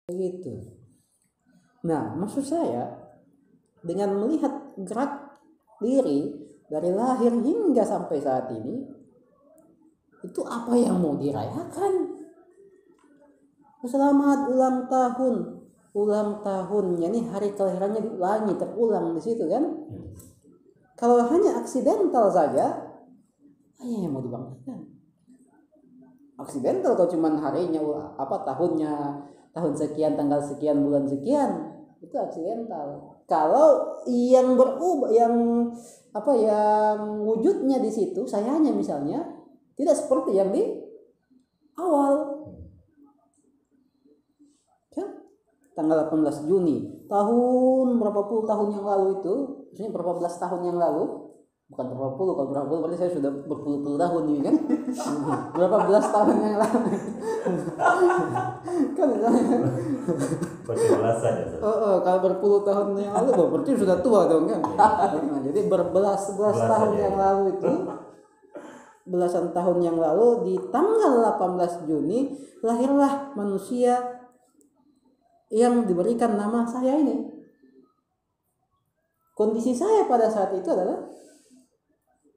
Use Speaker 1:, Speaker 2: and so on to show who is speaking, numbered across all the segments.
Speaker 1: begitu. Nah, maksud saya dengan melihat gerak diri dari lahir hingga sampai saat ini, itu apa yang mau dirayakan? Selamat ulang tahunnya nih, hari kelahirannya diulangi, terulang di situ kan? Kalau hanya aksidental saja, yang mau dibanggakan? Aksidental kalau cuman harinya tahun sekian, tanggal sekian, bulan sekian, itu aksidental. Kalau yang berubah, yang wujudnya di situ, sayanya misalnya tidak seperti yang di awal. Tanggal 18 Juni tahun berapa puluh tahun yang lalu itu, maksudnya berapa belas tahun yang lalu, bukan berapa puluh, kalau berapa puluh berarti saya sudah berpuluh-puluh tahun ini kan. Berapa belas tahun yang lalu kan kalau berpuluh tahun yang lalu berarti sudah tua dong kan. Nah, jadi berbelas tahun yang lalu itu, belasan tahun yang lalu di tanggal 18 Juni lahirlah manusia yang diberikan nama saya ini. Kondisi saya pada saat itu adalah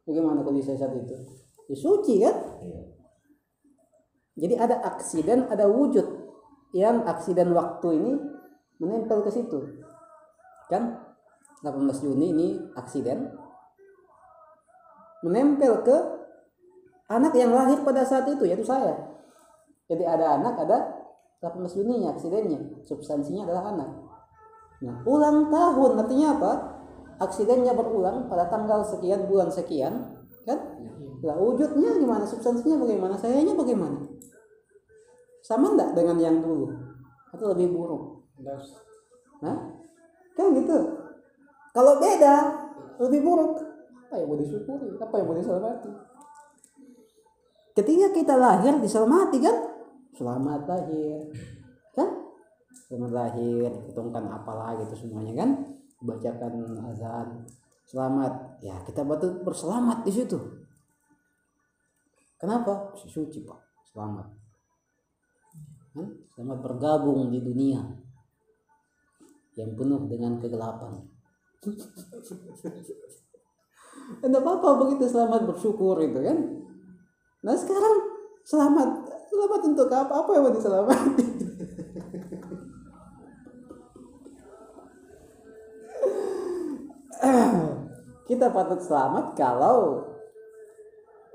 Speaker 1: bagaimana kondisi saya saat itu? Ya, suci kan? Jadi ada aksiden, ada wujud yang aksiden waktu ini menempel ke situ. Kan? 18 Juni ini aksiden menempel ke anak yang lahir pada saat itu, yaitu saya. Jadi ada anak, ada 18 Juni-nya aksidennya, substansinya adalah anak. Nah, ulang tahun artinya apa? Aksidennya berulang pada tanggal sekian, bulan sekian, kan? Lah wujudnya gimana? Substansinya bagaimana? Sayanya bagaimana? Sama enggak dengan yang dulu? Atau lebih buruk? Nah, kan gitu. Kalau beda, lebih buruk, apa yang mau disyukuri? Apa yang mau diselamati? Ketika kita lahir diselamati kan? Selamat lahir, kan? Selamat lahir, diketungkan apalah gitu semuanya kan? Bacakan azan, selamat. Ya kita patut berselamat di situ. Kenapa? Suci Pak, selamat. Selamat bergabung di dunia yang penuh dengan kegelapan. Enggak apa-apa begitu, selamat bersyukur itu kan. Nah sekarang selamat untuk apa? Apa yang mau diselamati? Kita patut selamat kalau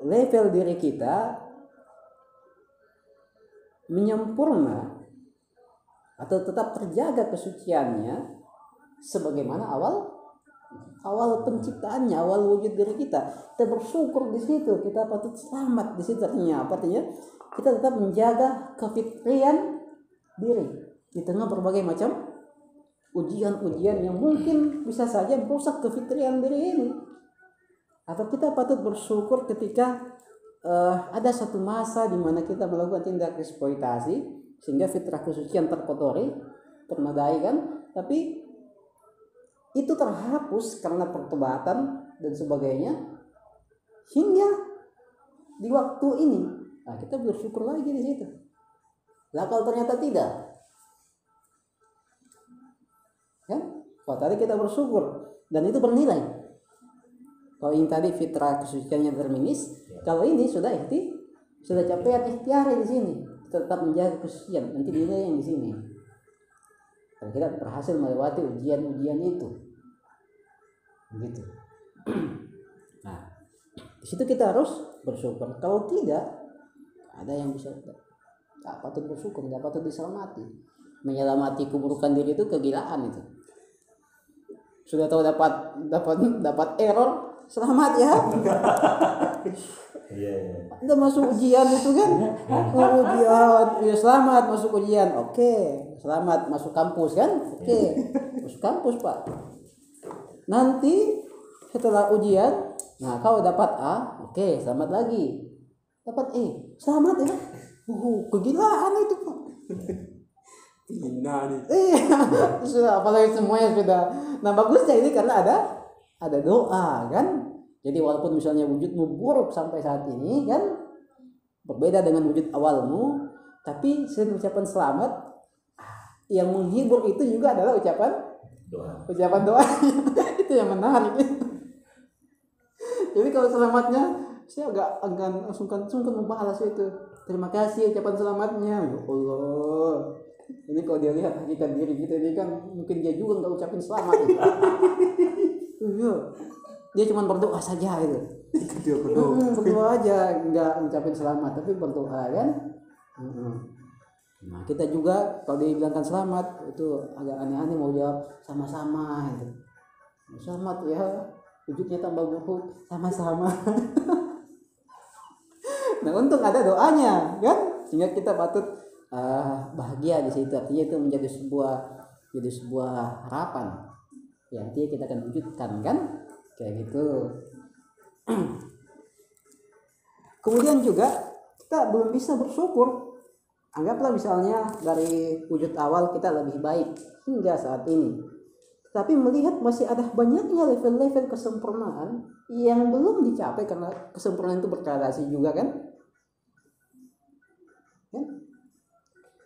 Speaker 1: level diri kita menyempurna atau tetap terjaga kesuciannya sebagaimana awal penciptaannya, awal wujud diri kita. Kita bersyukur di situ, kita patut selamat di situ. Artinya apa? Artinya kita tetap menjaga kefitrian diri di tengah berbagai macam ujian-ujian yang mungkin bisa saja merusak kefitrian diri ini. Atau kita patut bersyukur ketika ada satu masa di mana kita melakukan tindak eksploitasi sehingga fitrah kesucian terkotori, ternodai kan, tapi itu terhapus karena pertobatan dan sebagainya hingga di waktu ini. Nah, kita bersyukur lagi di situ. Lah kalau ternyata tidak, kan? Kalau tadi kita bersyukur dan itu bernilai. Kalau ini tadi fitrah kesuciannya terminis, kalau ini sudah capaian ikhtiar di sini, tetap menjaga kesucian, nanti nilai yang di sini. Kalau kita berhasil melewati ujian-ujian itu, begitu. Nah, di situ kita harus bersyukur. Kalau tidak, ada yang bisa tak patut bersyukur, tidak patut diselamati. Menyelamati keburukan diri itu kegilaan itu. Sudah tahu dapat error, selamat ya. Udah masuk ujian itu kan? Ujian, ya selamat masuk ujian. Oke, selamat masuk kampus kan? Oke, masuk kampus Pak. Nanti setelah ujian, nah kau dapat A, oke, selamat lagi. Dapat E, selamat ya. Kegilaan itu Pak.
Speaker 2: Hina nih.
Speaker 1: Sudah, apalagi semuanya sudah. Nah bagusnya ini karena ada doa kan. Jadi walaupun misalnya wujudmu buruk sampai saat ini kan, berbeda dengan wujud awalmu, tapi sering ucapan selamat, Yang menghibur itu juga adalah ucapan doa. Itu yang menarik. Jadi kalau selamatnya, saya agak sungkan membalas itu. Terima kasih ucapan selamatnya. Ya Allah. Ini kalau dia lihat hakikat diri kita ini kan, mungkin dia juga nggak ucapin selamat. Iya. Dia cuma berdoa saja itu. Berdoa aja, nggak ngucapin selamat, tapi berdoa kan. Nah kita juga kalau dibilangkan selamat itu agak aneh-aneh, mau jawab sama-sama itu. Selamat ya, wujudnya tambah buruk, sama-sama. Nah untung ada doanya kan, sehingga kita patut bahagia di situ. Artinya itu menjadi sebuah harapan yang nanti kita akan wujudkan kan, kayak gitu. Kemudian juga kita belum bisa bersyukur. Anggaplah misalnya dari wujud awal kita lebih baik hingga saat ini, tapi melihat masih ada banyaknya level-level kesempurnaan yang belum dicapai, karena kesempurnaan itu bergradasi juga kan?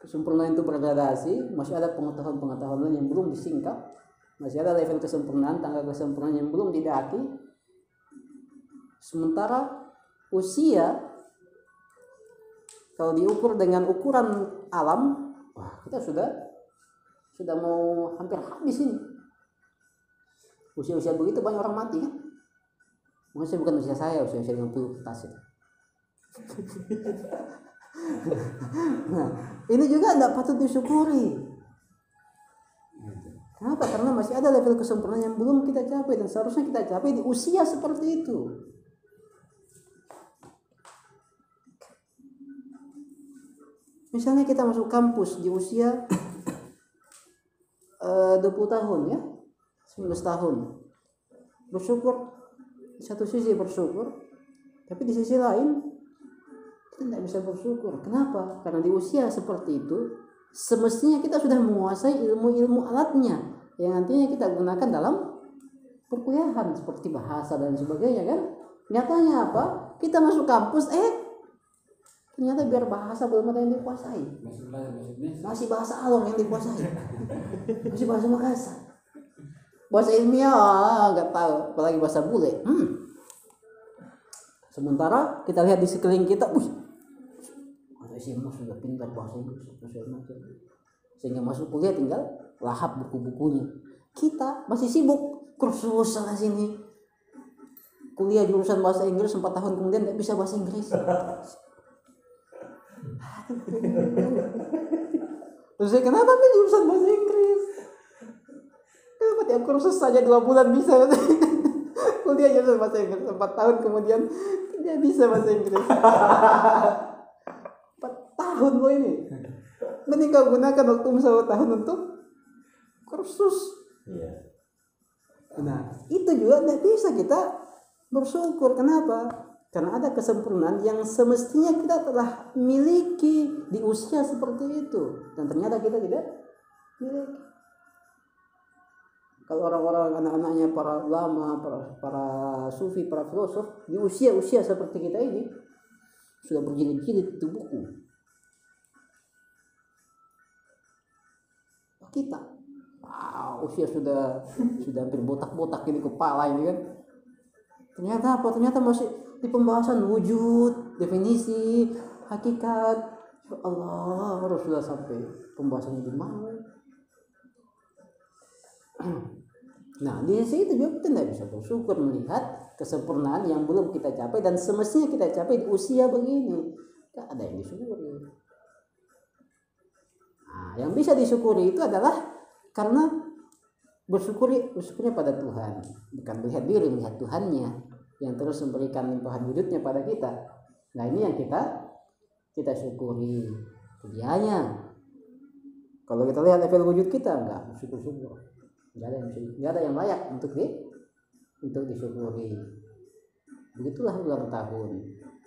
Speaker 1: Kesempurnaan itu bergradasi, masih ada pengetahuan yang belum disingkap, masih ada level kesempurnaan, tangga kesempurnaan yang belum didaki. Sementara usia kalau diukur dengan ukuran alam, wah kita sudah mau hampir habis ini. Usia begitu banyak orang mati kan? Mungkin bukan usia saya 50 tas itu. Nah, ini juga tidak patut disyukuri. Kenapa? Karena masih ada level kesempurnaan yang belum kita capai, dan seharusnya kita capai di usia seperti itu. Misalnya kita masuk kampus di usia 20 tahun ya, 19 tahun. Bersyukur, di satu sisi bersyukur, tapi di sisi lain kita tidak bisa bersyukur. Kenapa? Karena di usia seperti itu semestinya kita sudah menguasai ilmu-ilmu alatnya yang nantinya kita gunakan dalam perkuliahan, seperti bahasa dan sebagainya kan. Nyatanya apa? Kita masuk kampus, ternyata biar bahasa belum ada yang dikuasai. Masih bahasa Along yang dikuasai. Masih bahasa Makassar. Bahasa ilmiah nggak tahu, apalagi bahasa bule. Sementara kita lihat di sekeliling kita, ada SMA sudah pintar bahasa Inggris, sehingga masuk kuliah tinggal lahap buku-bukunya. Kita masih sibuk kursus sana sini. Kuliah jurusan bahasa Inggris 4 tahun kemudian nggak bisa bahasa Inggris. Terus kenapa nih jurusan bahasa Inggris? Kenapa tiap kursus saja 2 bulan bisa kuliah jurusan bahasa Inggris, 4 tahun kemudian tidak bisa bahasa Inggris. 4 tahun loh ini. Mending kau gunakan waktu 1 tahun untuk kursus. Nah itu juga tidak bisa kita bersyukur. Kenapa? Karena ada kesempurnaan yang semestinya kita telah miliki di usia seperti itu, dan ternyata kita tidak miliki. Kalau orang-orang, anak-anaknya para ulama, para sufi, para filosof di usia-usia seperti kita ini sudah berjilid-jilid itu buku. Kita usia sudah hampir botak-botak ini kepala ini kan. Ternyata apa? Ternyata masih di pembahasan wujud, definisi, hakikat. Allah, harus sudah sampai pembahasannya di mana? Nah, di situ juga kita tidak bisa bersyukur melihat kesempurnaan yang belum kita capai dan semestinya kita capai di usia begini. Tidak ada yang disyukuri. Nah, yang bisa disyukuri itu adalah karena bersyukurnya pada Tuhan, bukan melihat diri, melihat Tuhannya yang terus memberikan limpahan wujudnya pada kita. Nah ini yang kita syukuri dianya. Kalau kita lihat level wujud kita, enggak syukur-syukur, enggak ada yang layak untuk disyukuri. Begitulah ulang tahun.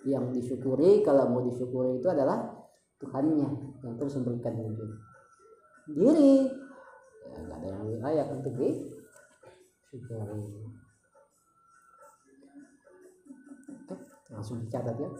Speaker 1: Yang disyukuri, kalau mau disyukuri itu adalah Tuhannya yang terus memberikan wujud. Diri ya, enggak ada yang layak untuk disyukuri. Langsung dicatat ya.